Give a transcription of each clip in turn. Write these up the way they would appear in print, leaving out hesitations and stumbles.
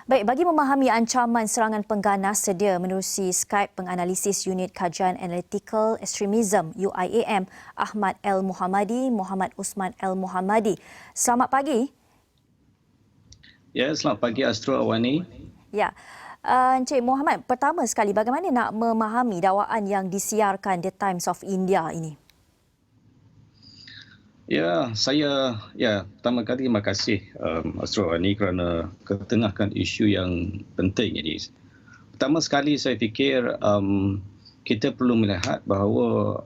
Baik, bagi memahami ancaman serangan pengganas, sedia menerusi Skype penganalisis Unit Kajian Analytical Extremism UIAM Ahmad L. Muhammadi, Muhammad Usman L. Muhammadi. Selamat pagi. Ya, selamat pagi Astro Awani. Ya, Encik Muhammad, pertama sekali bagaimana nak memahami dakwaan yang disiarkan The Times of India ini? Ya, pertama kali terima kasih Astro Awani kerana ketengahkan isu yang penting ini. Pertama sekali saya fikir kita perlu melihat bahawa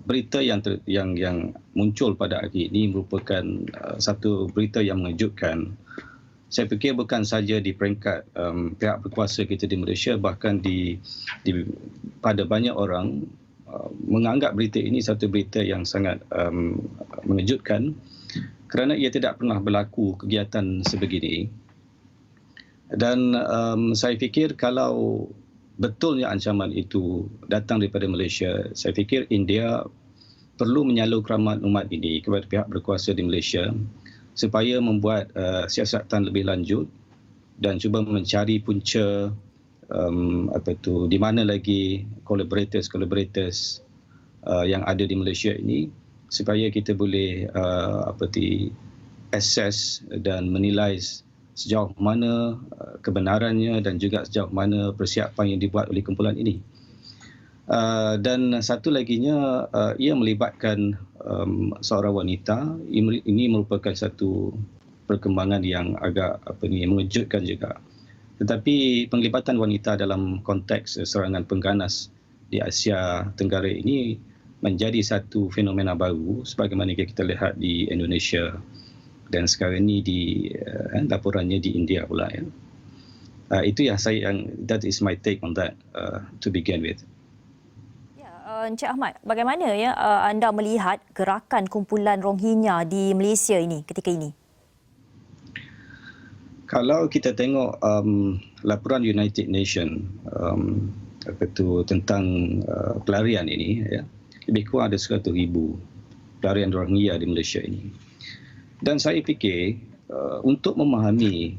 berita yang muncul pada hari ini merupakan satu berita yang mengejutkan. Saya fikir bukan saja di peringkat pihak berkuasa kita di Malaysia, bahkan pada banyak orang menganggap berita ini satu berita yang sangat mengejutkan kerana ia tidak pernah berlaku kegiatan sebegini. Dan saya fikir kalau betulnya ancaman itu datang daripada Malaysia, saya fikir India perlu menyalurkan maklumat ini kepada pihak berkuasa di Malaysia supaya membuat siasatan lebih lanjut dan cuba mencari punca di mana lagi collaborators yang ada di Malaysia ini supaya kita boleh assess dan menilai sejauh mana kebenarannya dan juga sejauh mana persiapan yang dibuat oleh kumpulan ini. Dan satu laginya ia melibatkan seorang wanita. Ini merupakan satu perkembangan yang agak mengejutkan juga. Tetapi penglibatan wanita dalam konteks serangan pengganas di Asia Tenggara ini menjadi satu fenomena baru sebagaimana kita lihat di Indonesia dan sekarang ini di laporannya di India pula ya. Itu that is my take on that to begin with. Encik Ahmad, bagaimana anda melihat gerakan kumpulan Rohingya di Malaysia ini ketika ini? Kalau kita tengok laporan United Nations tentang pelarian ini, ya, lebih kurang ada 100,000 pelarian Rohingya di Malaysia ini. Dan saya fikir untuk memahami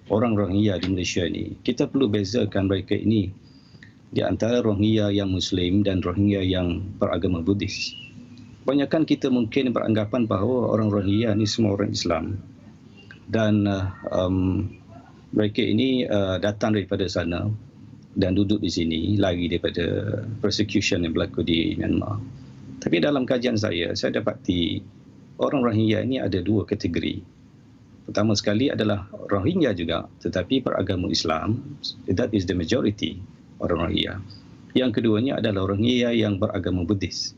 orang Rohingya di Malaysia ini, kita perlu bezakan mereka ini di antara Rohingya yang Muslim dan Rohingya yang beragama Buddhis. Kebanyakan kita mungkin beranggapan bahawa orang Rohingya ini semua orang Islam dan mereka ini datang daripada sana dan duduk di sini lagi daripada persecution yang berlaku di Myanmar. Tapi dalam kajian saya dapati orang Rohingya ini ada dua kategori. Pertama sekali adalah Rohingya juga tetapi beragama Islam, that is the majority orang Rohingya. Yang keduanya adalah Rohingya yang beragama Buddhis.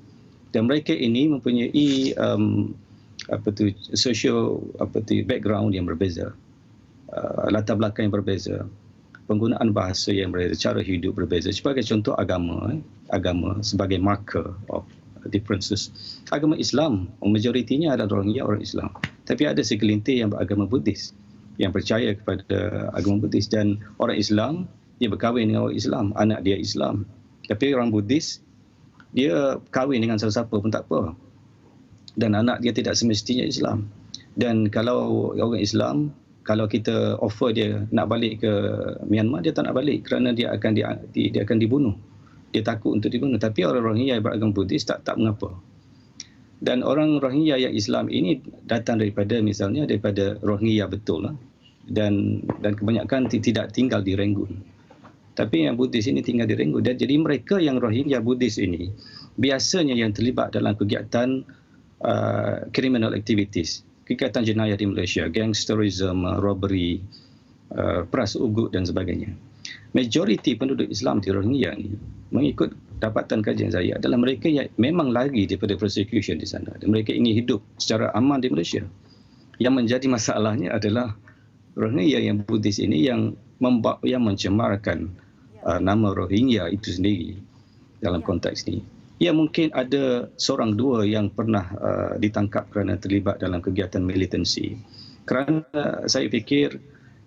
Dan mereka ini mempunyai background yang berbeza, latar belakang yang berbeza, penggunaan bahasa yang berbeza, cara hidup berbeza. Sebagai contoh agama sebagai marker of differences. Agama Islam, majoritinya adalah Rohingya orang Islam. Tapi ada segelintir yang beragama Buddhis, yang percaya kepada agama Buddhis, dan orang Islam dia berkahwin dengan orang Islam, anak dia Islam. Tapi orang Buddhis, dia kahwin dengan siapa pun tak apa. Dan anak dia tidak semestinya Islam. Dan kalau orang Islam, kalau kita offer dia nak balik ke Myanmar, dia tak nak balik kerana dia akan dibunuh. Dia takut untuk dibunuh. Tapi orang Rohingya yang beragama Buddhis tak mengapa. Dan orang Rohingya yang Islam ini datang daripada Rohingya betul lah. Dan kebanyakan tidak tinggal di Rangoon. Tapi yang Buddhis ini tinggal di Rangoon. Dan jadi mereka yang Rohingya Buddhis ini biasanya yang terlibat dalam kegiatan criminal activities, kegiatan jenayah di Malaysia, gangsterism, robbery, peras ugut dan sebagainya. Majoriti penduduk Islam di Rohingya ini, mengikut dapatan kajian saya, adalah mereka yang memang lari daripada persecution di sana. Dan mereka ingin hidup secara aman di Malaysia. Yang menjadi masalahnya adalah Rohingya yang Buddhis ini yang mencemarkan nama Rohingya itu sendiri dalam konteks ini. Ya, mungkin ada seorang dua yang pernah ditangkap kerana terlibat dalam kegiatan militansi. Kerana saya fikir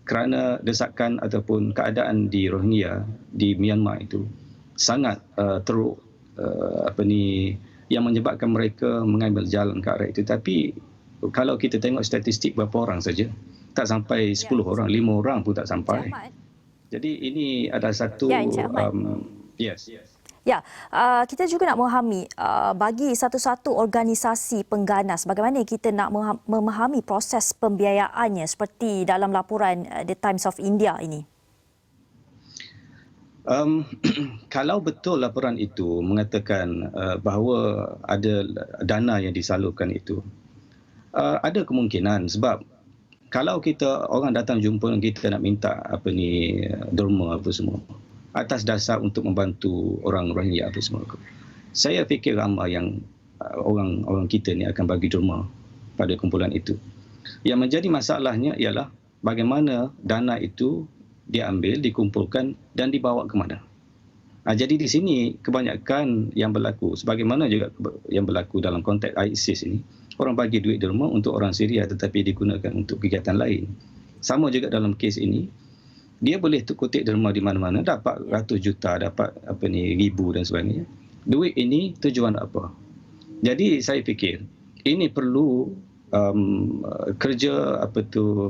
kerana desakan ataupun keadaan di Rohingya di Myanmar itu sangat teruk yang menyebabkan mereka mengambil jalan ke arah itu. Tapi kalau kita tengok statistik berapa orang saja Tak sampai 10 orang, 5 orang pun tak Encik sampai. Ahmad. Jadi ini adalah satu Ya, Encik Ahmad. yes. Ya, kita juga nak memahami bagi satu-satu organisasi pengganas, bagaimana kita nak memahami proses pembiayaannya seperti dalam laporan The Times of India ini. Kalau betul laporan itu mengatakan bahawa ada dana yang disalurkan itu, ada kemungkinan sebab kalau kita orang datang jumpa kita nak minta derma apa semua atas dasar untuk membantu orang Rohingya apa semua. Saya fikir ramai yang orang kita ni akan bagi derma pada kumpulan itu. Yang menjadi masalahnya ialah bagaimana dana itu diambil, dikumpulkan dan dibawa ke mana. Jadi di sini kebanyakan yang berlaku, sebagaimana juga yang berlaku dalam konteks ISIS ini, orang bagi duit derma untuk orang Syria tetapi digunakan untuk kegiatan lain. Sama juga dalam kes ini, dia boleh kutip derma di mana-mana, dapat ratus juta, dapat ribu dan sebagainya. Duit ini tujuan apa? Jadi saya fikir ini perlu kerja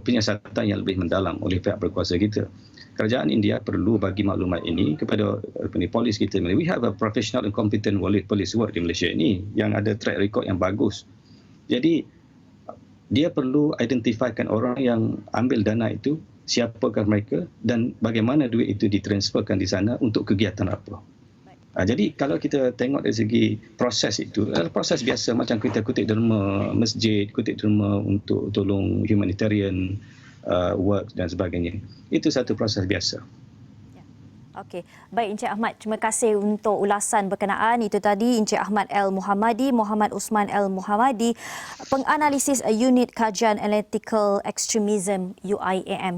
penyiasatan yang lebih mendalam oleh pihak berkuasa kita. Kerajaan India perlu bagi maklumat ini kepada polis kita. We have a professional and competent police work di Malaysia ini yang ada track record yang bagus. Jadi dia perlu identifikan orang yang ambil dana itu, siapakah mereka dan bagaimana duit itu ditransferkan di sana untuk kegiatan apa. Jadi kalau kita tengok dari segi proses itu, adalah proses biasa macam kita kutip derma masjid, kutip derma untuk tolong humanitarian work dan sebagainya. Itu satu proses biasa. Okey, baik Encik Ahmad, terima kasih untuk ulasan berkenaan. Itu tadi Encik Ahmad L. Muhammadi, Muhammad Usman L. Muhammadi, penganalisis Unit Kajian Analytical Extremism UIAM.